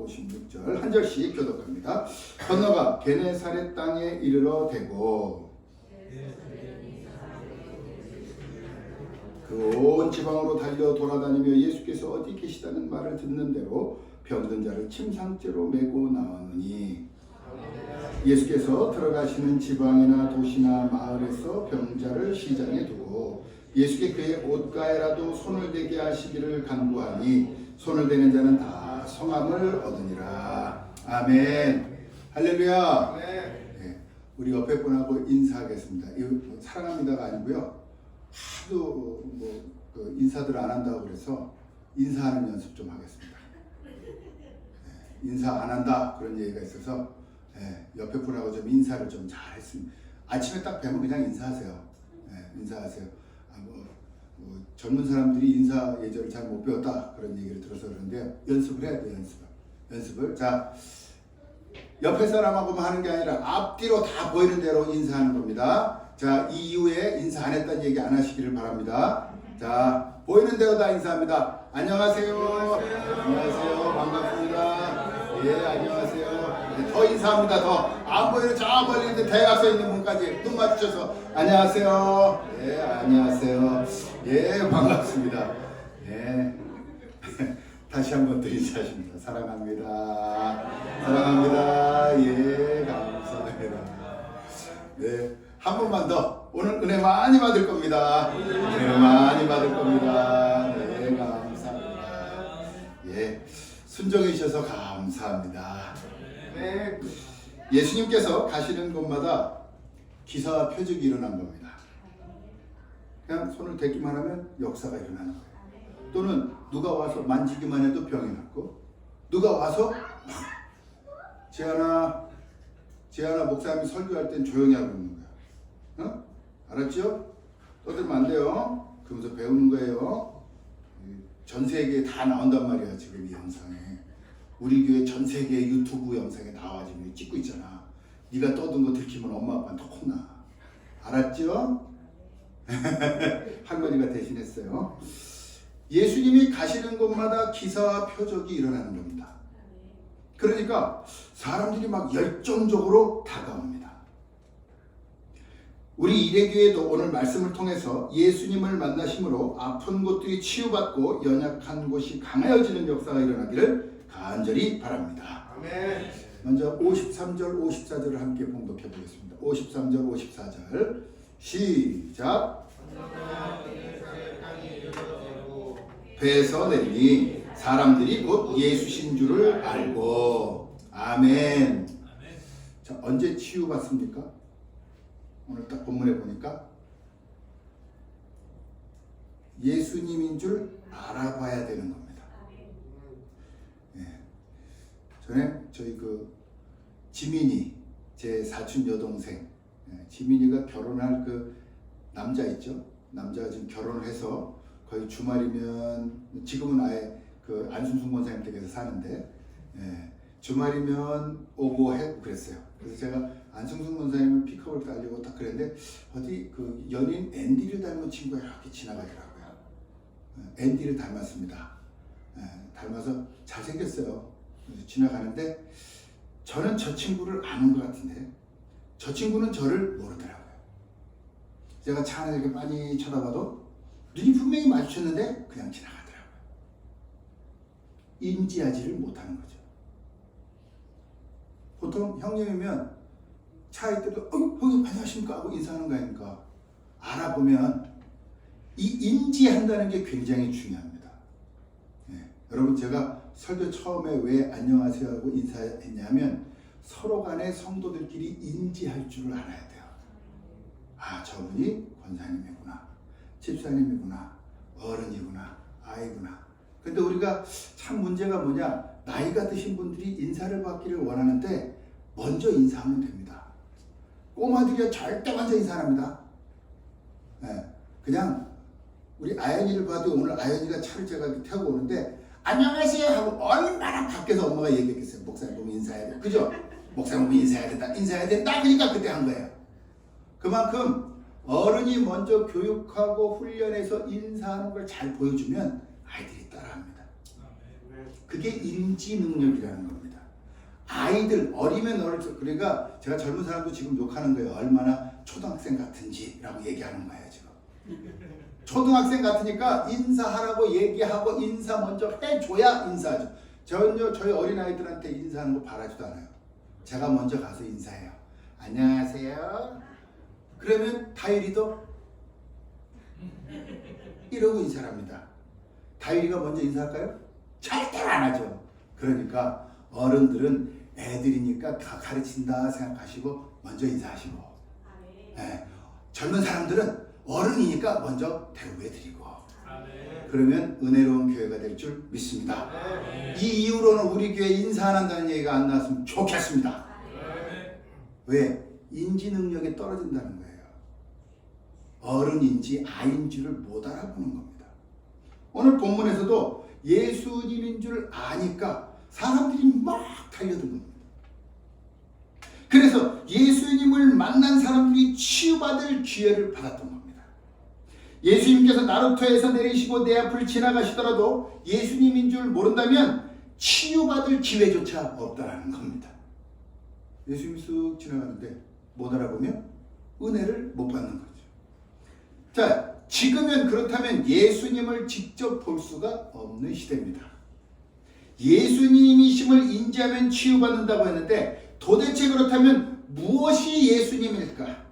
56절 한 절씩 교독합니다. 건너가 게네사렛 땅에 이르러 대고 그 온 지방으로 달려 돌아다니며 예수께서 어디 계시다는 말을 듣는 대로 병든 자를 침상째로 메고 나오느니 예수께서 들어가시는 지방이나 도시나 마을에서 병자를 시장에 두고 예수께 그의 옷가에라도 손을 대게 하시기를 간구하니 손을 대는 자는 다 성함을 얻으니라. 아멘. 할렐루야. 네, 우리 옆에 분하고 인사하겠습니다. 이거 사랑합니다가 아니고요. 하도 그 인사들 안 한다고 그래서 인사하는 연습 좀 하겠습니다. 네, 인사 안 한다 그런 얘기가 있어서 옆에 분하고 좀 인사를 좀 잘 했습니다. 아침에 딱 뵈면 그냥 인사하세요. 인사하세요. 젊은 사람들이 인사 예절을 잘 못 배웠다 그런 얘기를 들어서 그러는데요. 연습을 해야 돼요. 연습을. 자, 옆에 사람하고만 하는 게 아니라 앞뒤로 다 보이는 대로 인사하는 겁니다. 자, 이 이후에 인사 안 했다는 얘기 안 하시기를 바랍니다. 자, 보이는 대로 다 인사합니다. 안녕하세요. 안녕하세요. 반갑습니다. 예, 안녕하세요. 네, 더 인사합니다. 더. 안 보이는 저 멀리 있는 대각선 있는 분까지 눈 맞추셔서 안녕하세요. 예, 안녕하세요. 예, 반갑습니다. 예. 다시 한 번 더 인사하십니다. 사랑합니다. 사랑합니다. 예, 감사합니다. 네, 한 번만 더. 오늘 은혜 많이 받을 겁니다. 은혜 많이 받을 겁니다. 네, 감사합니다. 예, 순종해 주셔서 감사합니다. 네, 예수님께서 가시는 곳마다 기사와 표적이 일어난 겁니다. 그냥 손을 대기만 하면 역사가 일어나는 거예요. 또는 누가 와서 만지기만 해도 병이 낫고, 누가 와서 재하나 목사님이 설교할 땐 조용히 하고 있는 거야. 어? 알았죠? 떠들면 안 돼요. 그러면서 배우는 거예요. 전 세계에 다 나온단 말이야. 지금 이 영상에 우리 교회 전 세계 유튜브 영상에 나와. 지금 찍고 있잖아. 네가 떠든 거 들키면 엄마 아빠는 더 혼나. 알았죠? 할머니가 대신했어요. 예수님이 가시는 곳마다 기사와 표적이 일어나는 겁니다. 그러니까 사람들이 막 열정적으로 다가옵니다. 우리 이레교회도 오늘 말씀을 통해서 예수님을 만나심으로 아픈 곳들이 치유받고 연약한 곳이 강하여지는 역사가 일어나기를 간절히 바랍니다. 아멘. 먼저 53절 54절을 함께 봉독해 보겠습니다. 53절 54절 시작. 배에서 내리니 사람들이 곧 예수신 줄을 알고. 아멘. 자, 언제 치유받습니까? 오늘 딱 본문에 보니까 예수님인 줄 알아봐야 되는 겁니다. 예. 전에 저희 그 지민이, 제 사촌 여동생, 지민이가 결혼할 그 남자 있죠? 남자가 지금 결혼을 해서 거의 주말이면, 지금은 아예 그 안순순 권사님 댁에서 사는데, 주말이면 오고 해 그랬어요. 그래서 제가 안승순 권사님을 픽업을 달리고 딱 그랬는데, 어디 그 연인 앤디를 닮은 친구가 이렇게 지나가더라고요. 앤디를 닮았습니다. 닮아서 잘생겼어요. 그래서 지나가는데 저는 저 친구를 아는 것 같은데 저 친구는 저를 모르더라고요. 제가 차 안에 이렇게 많이 쳐다봐도 눈이 분명히 마주쳤는데 그냥 지나가더라고요. 인지하지를 못하는 거죠. 보통 형님이면 차에 때도 형님 안녕하십니까 하고 인사하는 거 아닙니까? 알아보면 이 인지한다는 게 굉장히 중요합니다. 여러분, 제가 설교 처음에 왜 안녕하세요 하고 인사했냐면 서로 간에 성도들끼리 인지할 줄을 알아야 돼요. 아, 저분이 권사님이구나, 집사님이구나, 어른이구나, 아이구나. 근데 우리가 참 문제가 뭐냐, 나이가 드신 분들이 인사를 받기를 원하는데 먼저 인사하면 됩니다. 꼬마들이 절대 먼저 인사 안 합니다. 그냥 우리 아연이를 봐도 오늘 아연이가 차를 제가 태우고 오는데 안녕하세요 하고 얼마나 밖에서 엄마가 얘기했겠어요. 목사님 보면 인사해야 돼. 그죠? 목사님 보면 인사해야 된다. 그러니까 그때 한 거예요. 그만큼 어른이 먼저 교육하고 훈련해서 인사하는 걸 잘 보여주면 아이들이 따라합니다. 그게 인지 능력이라는 겁니다. 아이들 어리면 어릴수록, 그러니까 제가 젊은 사람도 지금 욕하는 거예요. 얼마나 초등학생 같은지라고 얘기하는 거예요 지금. 초등학생 같으니까 인사하라고 얘기하고 인사 먼저 해줘야 인사하죠. 저희 어린아이들한테 인사하는 거 바라지도 않아요. 제가 먼저 가서 인사해요. 안녕하세요. 그러면 다율이도 이러고 인사를 합니다. 다율이가 먼저 인사할까요? 절대로 안 하죠. 그러니까 어른들은 애들이니까 다 가르친다 생각하시고 먼저 인사하시고, 네. 젊은 사람들은 어른이니까 먼저 대우해드리고, 그러면 은혜로운 교회가 될 줄 믿습니다. 이 이후로는 우리 교회 인사 안 한다는 얘기가 안 나왔으면 좋겠습니다. 왜? 인지 능력이 떨어진다는 거예요. 어른인지 아이인지를 못 알아보는 겁니다. 오늘 본문에서도 예수님인 줄 아니까 사람들이 막 달려든 겁니다. 그래서 예수님을 만난 사람들이 치유받을 기회를 받았던 겁니다. 예수님께서 나루터에서 내리시고 내 앞을 지나가시더라도 예수님인 줄 모른다면 치유받을 기회조차 없다라는 겁니다. 예수님이 쑥 지나가는데 못 알아보면 은혜를 못 받는 거죠. 자, 지금은 그렇다면 예수님을 직접 볼 수가 없는 시대입니다. 예수님이심을 인지하면 치유받는다고 했는데 도대체 그렇다면 무엇이 예수님일까?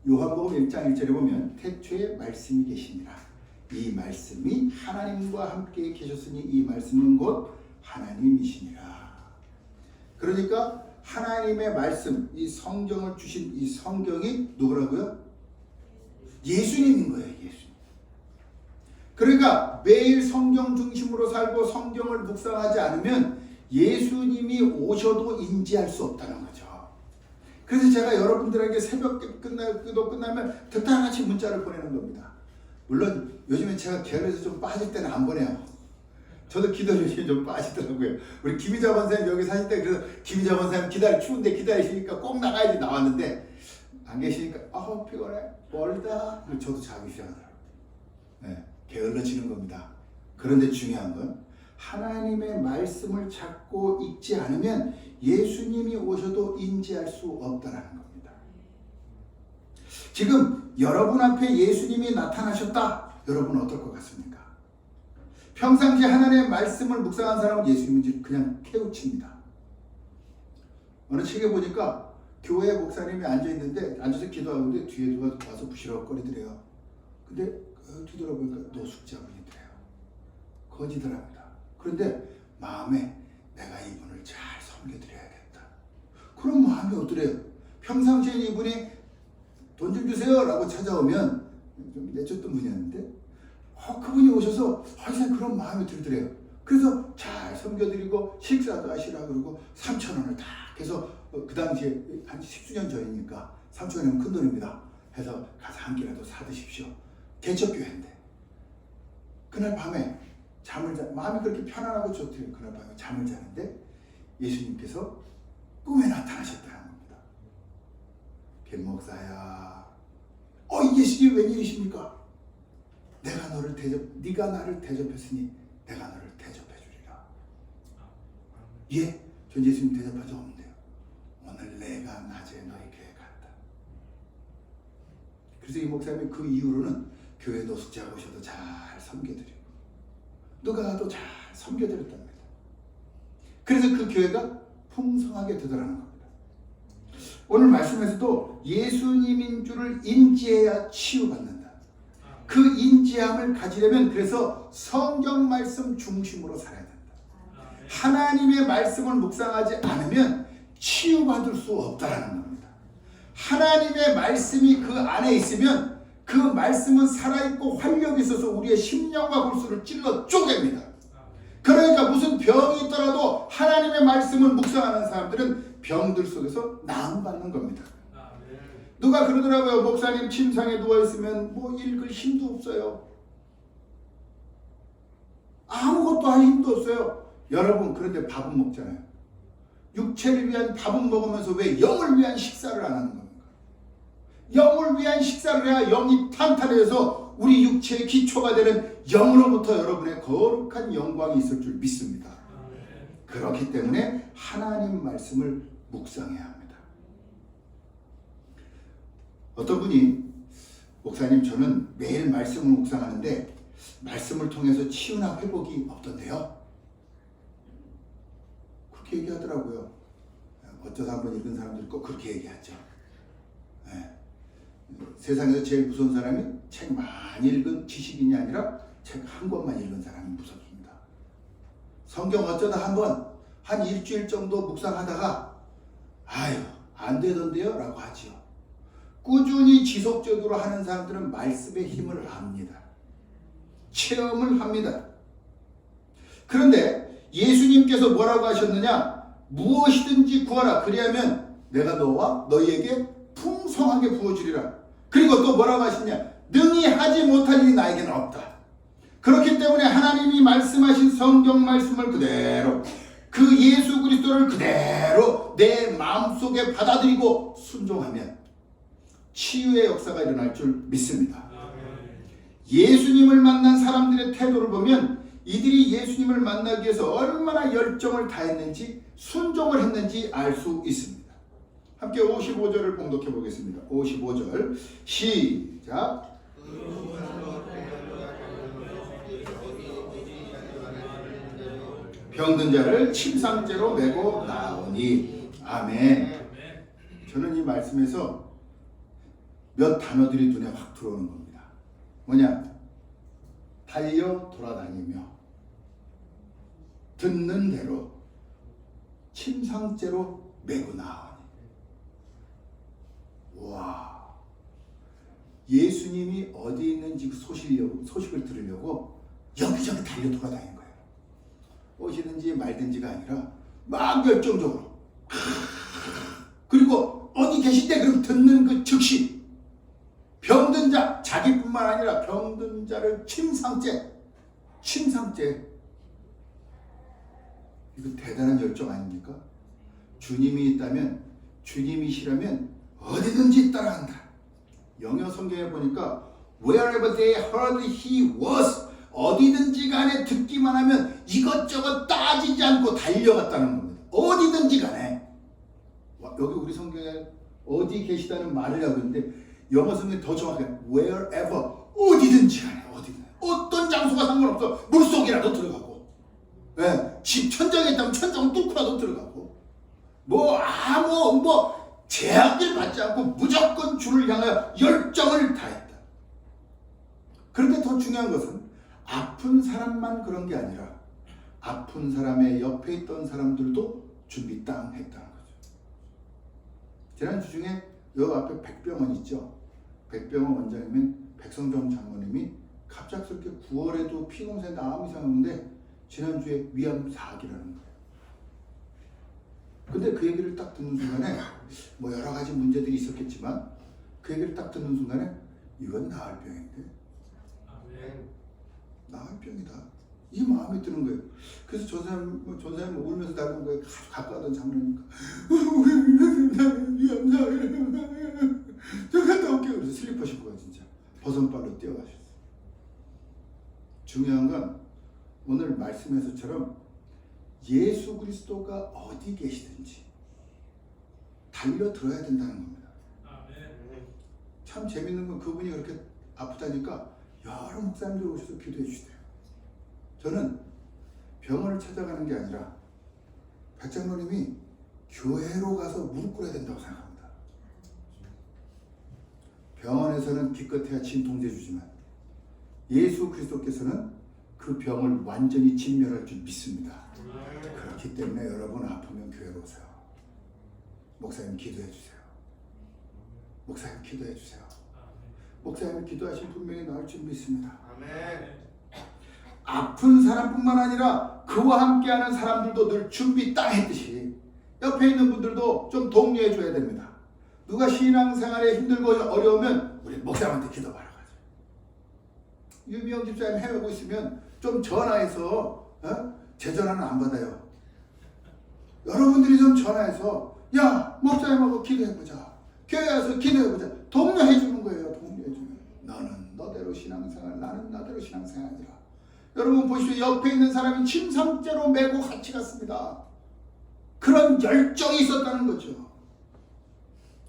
요한복음 1장 1절에 보면 태초에 말씀이 계시니라. 이 말씀이 하나님과 함께 계셨으니 이 말씀은 곧 하나님이시니라. 그러니까 하나님의 말씀, 이 성경을 주신 이 성경이 누구라고요? 예수님인 거예요. 예수님. 그러니까 매일 성경 중심으로 살고 성경을 묵상하지 않으면 예수님이 오셔도 인지할 수 없다는 거죠. 그래서 제가 여러분들에게 새벽 기도 끝나면 득달같이 문자를 보내는 겁니다. 물론 요즘에 제가 게을러서 좀 빠질 때는 안 보내요. 저도 기도를 좀 빠지더라고요. 우리 김희자 권사님 여기 사실 때 그래서 김희자 권사님 추운데 기다리시니까 꼭 나가야지 나왔는데 안 계시니까 피곤해 멀다. 저도 자기 시작하더라고요. 네, 게을러지는 겁니다. 그런데 중요한 건 하나님의 말씀을 찾고 읽지 않으면 예수님이 오셔도 인지할 수 없다는 겁니다. 지금 여러분 앞에 예수님이 나타나셨다. 여러분 어떨 것 같습니까? 평상시 하나님의 말씀을 묵상한 사람은 예수님인지 그냥 캐우칩니다. 어느 책에 보니까 교회 목사님이 앉아있는데 앉아서 기도하는데 뒤에 누가 와서 부시럭거리더래요. 근데 뒤돌아보니까 노숙자분이더래요. 거지더랍니다. 그런데 마음에 내가 이분을 잘 섬겨드려야겠다. 그런 마음이 어떠래요? 평상시에 이분이 돈 좀 주세요 라고 찾아오면 좀 내쫓던 분이었는데 그분이 오셔서 항상 그런 마음이 들더래요. 그래서 잘 섬겨드리고 식사도 하시라 그러고 3,000원을 다 해서 그 당시에 한 10수년 전이니까 3,000원이면 큰 돈입니다. 해서 가서 한 끼라도 사드십시오. 개척교회인데 그날 밤에 마음이 그렇게 편안하고 좋대요. 그날 밤에 잠을 자는데 예수님께서 꿈에 나타나셨다는 겁니다. 김목사야, 이 예수님 웬일이십니까? 네가 나를 대접했으니 내가 너를 대접해 주리라. 예? 전 예수님 대접한 적 없는데요. 오늘 내가 낮에 너희 교회 갔다. 그래서 이 목사님이 그 이후로는 교회 노숙자 오셔도 잘 섬겨드리고 누가 가도 잘 섬겨드렸답니다. 그래서 그 교회가 풍성하게 되더라는 겁니다. 오늘 말씀에서도 예수님인 줄을 인지해야 치유받는다. 그 인지함을 가지려면 그래서 성경 말씀 중심으로 살아야 된다. 하나님의 말씀을 묵상하지 않으면 치유받을 수 없다는 겁니다. 하나님의 말씀이 그 안에 있으면 그 말씀은 살아있고 활력이 있어서 우리의 심령과 골수를 찔러 쪼갭니다. 그러니까 무슨 병이 있더라도 하나님의 말씀을 묵상하는 사람들은 병들 속에서 나음받는 겁니다. 누가 그러더라고요. 목사님 침상에 누워있으면 읽을 힘도 없어요. 아무것도 할 힘도 없어요. 여러분 그런데 밥은 먹잖아요. 육체를 위한 밥은 먹으면서 왜 영을 위한 식사를 안 하는 겁니까? 영을 위한 식사를 해야 영이 탄탄해서 우리 육체의 기초가 되는 영으로부터 여러분의 거룩한 영광이 있을 줄 믿습니다. 그렇기 때문에 하나님 말씀을 묵상해야 합니다. 어떤 분이 목사님 저는 매일 말씀을 묵상하는데 말씀을 통해서 치유나 회복이 없던데요? 그렇게 얘기하더라고요. 어쩌다 한번 읽은 사람들이 꼭 그렇게 얘기하죠. 네. 세상에서 제일 무서운 사람이 책 많이 읽은 지식인이 아니라 책 한 권만 읽은 사람이 무섭습니다. 성경 어쩌다 한 일주일 정도 묵상하다가 아유 안 되던데요? 라고 하지요. 꾸준히 지속적으로 하는 사람들은 말씀의 힘을 압니다. 체험을 합니다. 그런데 예수님께서 뭐라고 하셨느냐? 무엇이든지 구하라. 그리하면 내가 너와 너희에게 풍성하게 부어주리라. 그리고 또 뭐라고 하시냐? 능히 하지 못할 일이 나에게는 없다. 그렇기 때문에 하나님이 말씀하신 성경 말씀을 그대로 그 예수 그리스도를 그대로 내 마음속에 받아들이고 순종하면 치유의 역사가 일어날 줄 믿습니다. 예수님을 만난 사람들의 태도를 보면 이들이 예수님을 만나기 위해서 얼마나 열정을 다했는지 순종을 했는지 알 수 있습니다. 함께 55절을 봉독해 보겠습니다. 55절 시작. 병든 자를 침상째로 메고 나오니. 아멘. 저는 이 말씀에서 몇 단어들이 눈에 확 들어오는 겁니다. 뭐냐? 달려 돌아다니며 듣는 대로 침상째로 메고 나오니. 와, 예수님이 어디 있는지 그 소식을 들으려고 여기저기 달려 돌아다니는 거예요. 오시든지 말든지가 아니라 막 열정적으로. 그리고 어디 계신데 그럼 듣는 그 즉시 병든 자, 자기뿐만 아니라 병든 자를 침상째. 이거 대단한 열정 아닙니까? 주님이 있다면, 주님이시라면 어디든지 따라간다. 영어 성경에 보니까 wherever they heard he was, 어디든지 간에 듣기만 하면 이것저것 따지지 않고 달려갔다는 겁니다. 어디든지 간에. 여기 우리 성경에 어디 계시다는 말을 하고 있는데 영어 성경이 더 정확해. wherever, 어디든지 간에, 어떤 장소가 상관없어. 물속이라도 들어가고, 네, 집 천장에 있다면 천장을 뚫고라도 들어가고, 제약을 받지 않고 무조건 주를 향하여 열정을 다했다. 그런데 더 중요한 것은 아픈 사람만 그런 게 아니라 아픈 사람의 옆에 있던 사람들도 준비 땅 했다는 거죠. 지난주 중에 여기 앞에 백병원 있죠. 백병원 원장님은 백성정 장모님이 갑작스럽게 9월에도 피검사에 아무 이상 없는데 지난주에 위암 4기라는 거예요. 근데 그 얘기를 딱 듣는 순간에 여러 가지 문제들이 있었겠지만 그 얘기를 딱 듣는 순간에 이건 나을 병인데, 나을 병이다, 이 마음이 드는 거예요. 그래서 전사님 울면서 나가는 거예요. 가까웠던 장모님이니까 위암 4기 저 갔다 올게요. 그래서 슬리퍼 신고 가 진짜 버선발로 뛰어가셨어요. 중요한 건 오늘 말씀에서처럼 예수 그리스도가 어디 계시든지 달려들어야 된다는 겁니다. 참 재밌는 건 그분이 그렇게 아프다니까 여러 목사님들 오셔서 기도해 주시대요. 저는 병원을 찾아가는 게 아니라 백장로님이 교회로 가서 무릎 꿇어야 된다고 생각합니다. 병원에서는 기껏해야 진통제 주지만 예수 그리스도께서는 그 병을 완전히 진멸할 줄 믿습니다. 그렇기 때문에 여러분 아프면 교회로 오세요. 목사님 기도해 주세요. 목사님 기도해 주세요. 목사님이 기도하시면 분명히 나을 줄 믿습니다. 아픈 사람뿐만 아니라 그와 함께하는 사람들도 늘 준비 딱 했듯이 옆에 있는 분들도 좀 독려해 줘야 됩니다. 누가 신앙생활에 힘들고 어려우면 우리 목사님한테 기도하러 가죠. 유미영 집사님 해외고 있으면 좀 전화해서, 제 전화는 안 받아요. 여러분들이 좀 전화해서 야 목사님하고 기도해보자, 교회 와서 기도해보자, 독려해 주는 거예요. 독려해 주는. 너는 너대로 신앙생활, 나는 나대로 신앙생활이라. 여러분 보십시오. 옆에 있는 사람이 침상째로 메고 같이 갔습니다. 그런 열정이 있었다는 거죠.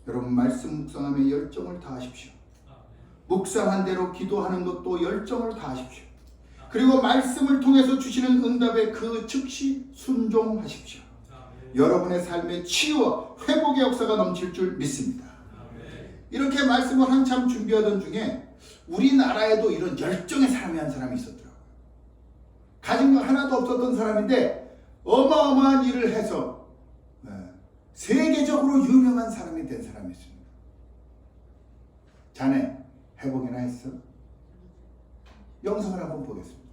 여러분 말씀 묵상하며 열정을 다하십시오. 묵상한 대로 기도하는 것도 열정을 다하십시오. 그리고 말씀을 통해서 주시는 응답에 그 즉시 순종하십시오. 여러분의 삶에 치유와 회복의 역사가 넘칠 줄 믿습니다. 이렇게 말씀을 한참 준비하던 중에 우리나라에도 이런 열정의 사람이 한 사람이 있었더라고요. 가진 거 하나도 없었던 사람인데 어마어마한 일을 해서 세계적으로 유명한 사람이 된 사람이 있습니다. 자네 회복이나 했어? 영상을 한번 보겠습니다.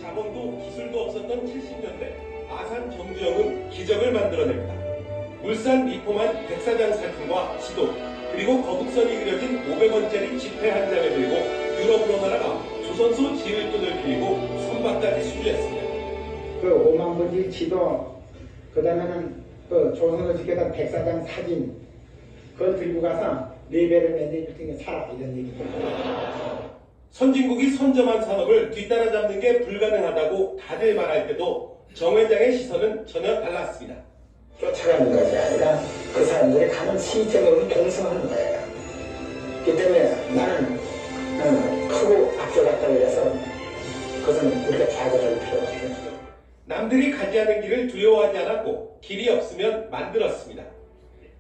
자본도 기술도 없었던 70년대 아산 정주영은 기적을 만들어냅니다. 울산 미포만 백사장 사진과 지도 그리고 거북선이 그려진 500원짜리 지폐 한 장을 들고 유럽으로 날아가 조선소 지을 돈을 빌리고 선박까지 수주했습니다. 그 5만 번지 지도 그 다음에는 그 조선소 지켰던 백사장 사진 그걸 들고 가서 레벨을 만들어줄 테니까 사라 이런 얘기죠. 선진국이 선점한 산업을 뒤따라잡는 게 불가능하다고 다들 말할 때도 정 회장의 시선은 전혀 달랐습니다. 쫓아가는 것이 아니라 그 사람들이 가는 시점으로 동성하는 거예요. 그렇기 때문에 나는 크고 앞서갔다고 해서 그것은 우리가 좌절할 필요가 없어요. 남들이 가지 않은 길을 두려워하지 않았고 길이 없으면 만들었습니다.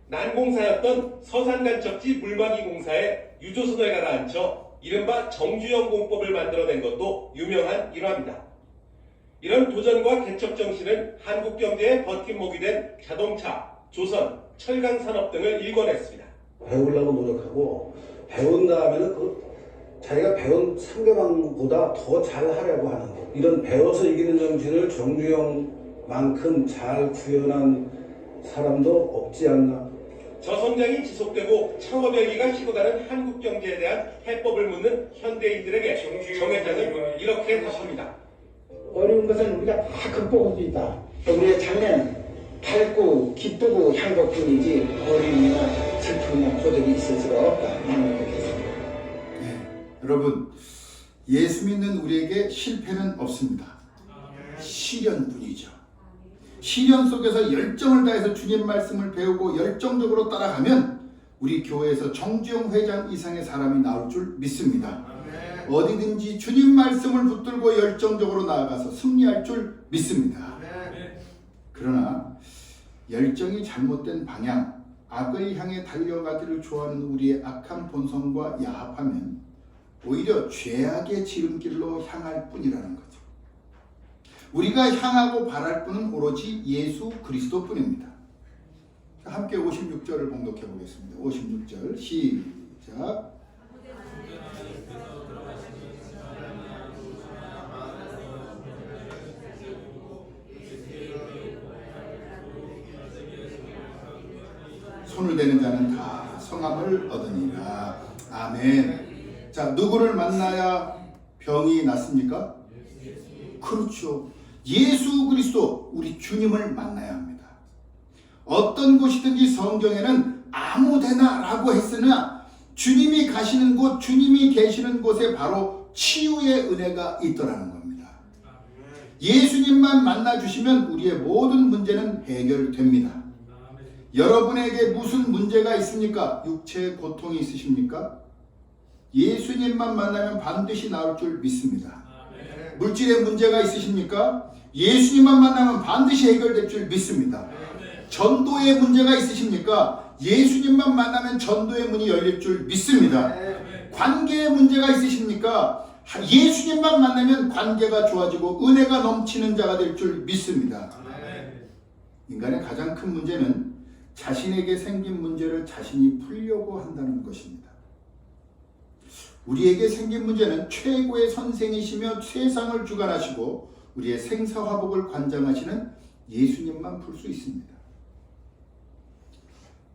난공사였던 서산간척지 물막이 공사에 유조선을 가라앉혀 이른바 정주영 공법을 만들어낸 것도 유명한 일화입니다. 이런 도전과 개척 정신은 한국 경제의 버팀목이 된 자동차, 조선, 철강 산업 등을 일궈냈습니다. 배우려고 노력하고 배운 다음에는 자기가 배운 상대방보다 더 잘하려고 하는 것. 이런 배워서 이기는 정신을 정주영만큼 잘 구현한 사람도 없지 않나. 저성장이 지속되고 창업의 열기가 식어가는 한국 경제에 대한 해법을 묻는 현대인들에게 정 회장은 이렇게 답합니다. 어려운 것은 우리가 다 극복할 수 있다. 우리의 장래는 밝고 기쁘고 행복뿐이지 어려움이나 슬픔이나 고독이 있을 수가 없다. 여러분 예수 믿는 우리에게 실패는 없습니다. 시련뿐이죠. 시련 속에서 열정을 다해서 주님 말씀을 배우고 열정적으로 따라가면 우리 교회에서 정주영 회장 이상의 사람이 나올 줄 믿습니다. 어디든지 주님 말씀을 붙들고 열정적으로 나아가서 승리할 줄 믿습니다. 그러나 열정이 잘못된 방향, 악을 향해 달려가기를 좋아하는 우리의 악한 본성과 야합하면 오히려 죄악의 지름길로 향할 뿐이라는 거죠. 우리가 향하고 바랄 분은 오로지 예수 그리스도 뿐입니다. 함께 56절을 봉독해 보겠습니다. 56절 시작. 손을 대는 자는 다 성함을 얻으니라. 아멘. 자, 누구를 만나야 병이 낫습니까? 그렇죠. 예수 그리스도 우리 주님을 만나야 합니다. 어떤 곳이든지 성경에는 아무데나 라고 했으나 주님이 가시는 곳, 주님이 계시는 곳에 바로 치유의 은혜가 있더라는 겁니다. 예수님만 만나주시면 우리의 모든 문제는 해결됩니다. 여러분에게 무슨 문제가 있습니까? 육체의 고통이 있으십니까? 예수님만 만나면 반드시 나올 줄 믿습니다. 물질의 문제가 있으십니까? 예수님만 만나면 반드시 해결될 줄 믿습니다. 전도의 문제가 있으십니까? 예수님만 만나면 전도의 문이 열릴 줄 믿습니다. 관계의 문제가 있으십니까? 예수님만 만나면 관계가 좋아지고 은혜가 넘치는 자가 될 줄 믿습니다. 인간의 가장 큰 문제는 자신에게 생긴 문제를 자신이 풀려고 한다는 것입니다. 우리에게 생긴 문제는 최고의 선생이시며 세상을 주관하시고 우리의 생사화복을 관장하시는 예수님만 풀 수 있습니다.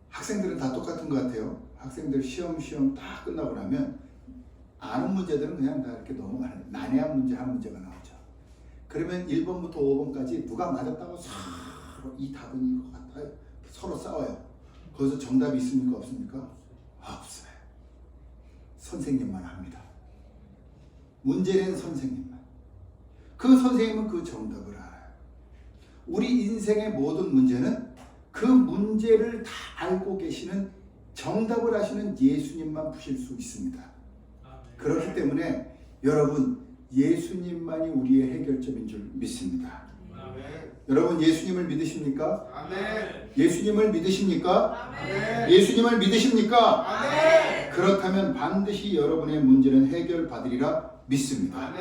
학생들은 다 똑같은 것 같아요. 학생들 시험 다 끝나고 나면 아는 문제들은 그냥 다 이렇게 넘어가는 난해한 문제 한 문제가 나오죠. 그러면 1번부터 5번까지 누가 맞았다고 서로 이 답은 이거 같아요. 서로 싸워요. 거기서 정답이 있습니까? 없습니까? 없어요. 선생님만 합니다. 문제낸 선생님만. 그 선생님은 그 정답을 알아요. 우리 인생의 모든 문제는 그 문제를 다 알고 계시는 정답을 아시는 예수님만 푸실 수 있습니다. 그렇기 때문에 여러분 예수님만이 우리의 해결점인 줄 믿습니다. 여러분 예수님을 믿으십니까? 예수님을 믿으십니까? 예수님을 믿으십니까? 그렇다면 반드시 여러분의 문제는 해결받으리라 믿습니다.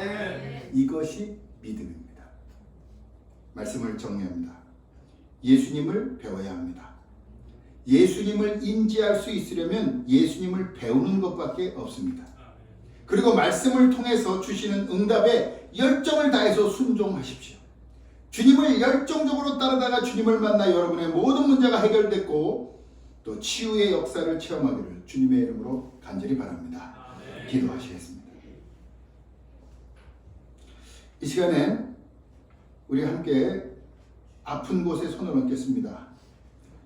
이것이 믿음입니다. 말씀을 정리합니다. 예수님을 배워야 합니다. 예수님을 인지할 수 있으려면 예수님을 배우는 것밖에 없습니다. 그리고 말씀을 통해서 주시는 응답에 열정을 다해서 순종하십시오. 주님을 열정적으로 따르다가 주님을 만나 여러분의 모든 문제가 해결됐고 또 치유의 역사를 체험하기를 주님의 이름으로 간절히 바랍니다. 기도하시겠습니다. 이 시간에 우리 함께 아픈 곳에 손을 얹겠습니다.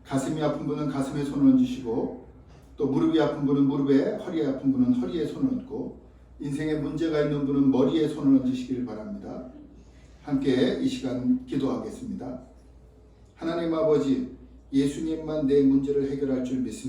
가슴이 아픈 분은 가슴에 손을 얹으시고 또 무릎이 아픈 분은 무릎에, 허리 아픈 분은 허리에 손을 얹고 인생에 문제가 있는 분은 머리에 손을 얹으시길 바랍니다. 함께 이 시간 기도하겠습니다. 하나님 아버지, 예수님만 내 문제를 해결할 줄 믿습니다.